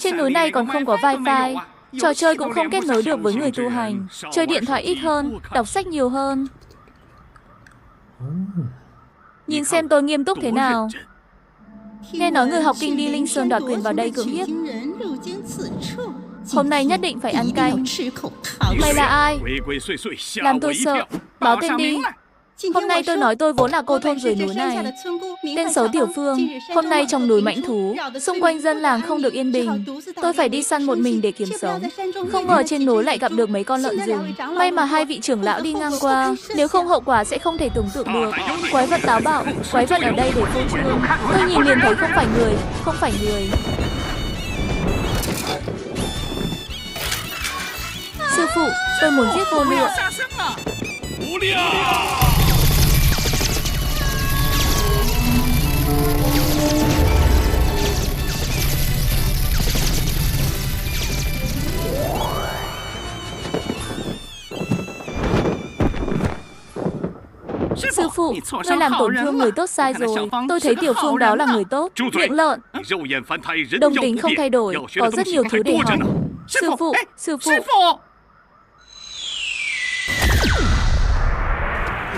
Trên núi này còn không có wifi. Trò chơi cũng không kết nối được với người tu hành. Chơi điện thoại ít hơn, đọc sách nhiều hơn. Nhìn xem tôi nghiêm túc thế nào. Nghe nói người học kinh đi Linh Sơn đoạt quyền vào đây cưỡng hiếp. Hôm nay nhất định phải ăn canh. Mày là ai? Làm tôi sợ. Báo tên đi. Hôm nay tôi nói tôi vốn là cô thôn dưới núi này. Tên xấu Tiểu Phương. Hôm nay trong núi mãnh thú, xung quanh dân làng không được yên bình. Tôi phải đi săn một mình để kiếm sống. Không ngờ trên núi lại gặp được mấy con lợn rừng. May mà hai vị trưởng lão đi ngang qua. Nếu không hậu quả sẽ không thể tưởng tượng được. Quái vật táo bạo, quái vật ở đây để phô trương. Tôi nhìn liền thấy không phải người, không phải người. Sư phụ, tôi muốn giết vô lượng. Sư phụ, ngươi làm tổn thương người tốt sai rồi. Tôi thấy Tiểu Phương đó là người tốt. Miệng lợn. Đồng tính không thay đổi, có rất nhiều thứ để học. Sư phụ, sư phụ.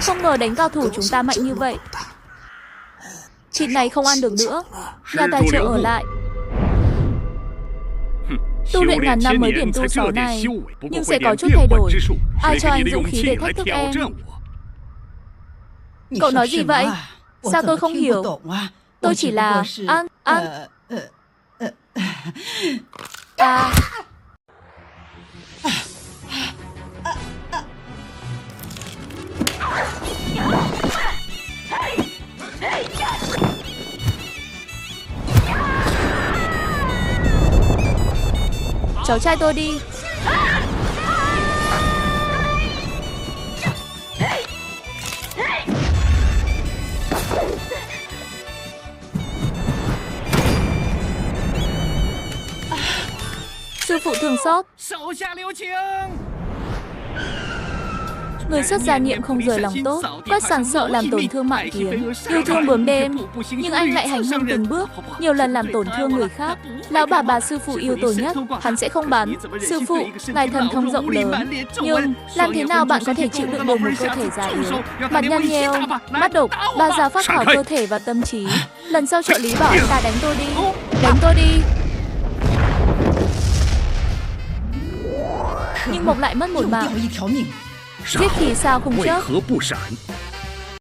Không ngờ đánh cao thủ chúng ta mạnh như vậy. Thịt này không ăn được nữa. Nhà tài trợ ở lại. Tu luyện ngàn năm mới điểm tu 6 này, nhưng sẽ có chút thay đổi. Ai cho anh dũng khí để thách thức em? Cậu nói gì vậy? Sao tôi không hiểu? Tôi chỉ là ăn. À. Cháu trai tôi đi. Sư phụ thương xót. Người xuất gia niệm không rời lòng tốt, quét sàn sợ làm tổn thương mạng kiến, yêu thương bướm đêm. Nhưng anh lại hành hung từng bước, nhiều lần làm tổn thương người khác. Lão bà sư phụ yêu tôi nhất, hắn sẽ không bắn. Sư phụ, ngài thần thông rộng lớn. Nhưng làm thế nào bạn có thể chịu đựng được một cơ thể già yếu, mặt nhăn nheo, mắt đục, ba gia phát thảo cơ thể và tâm trí. Lần sau trợ lý bảo anh ta đánh tôi đi, đánh tôi đi. Nhưng Mộc lại mất một mạng. Giết thì sao không chết.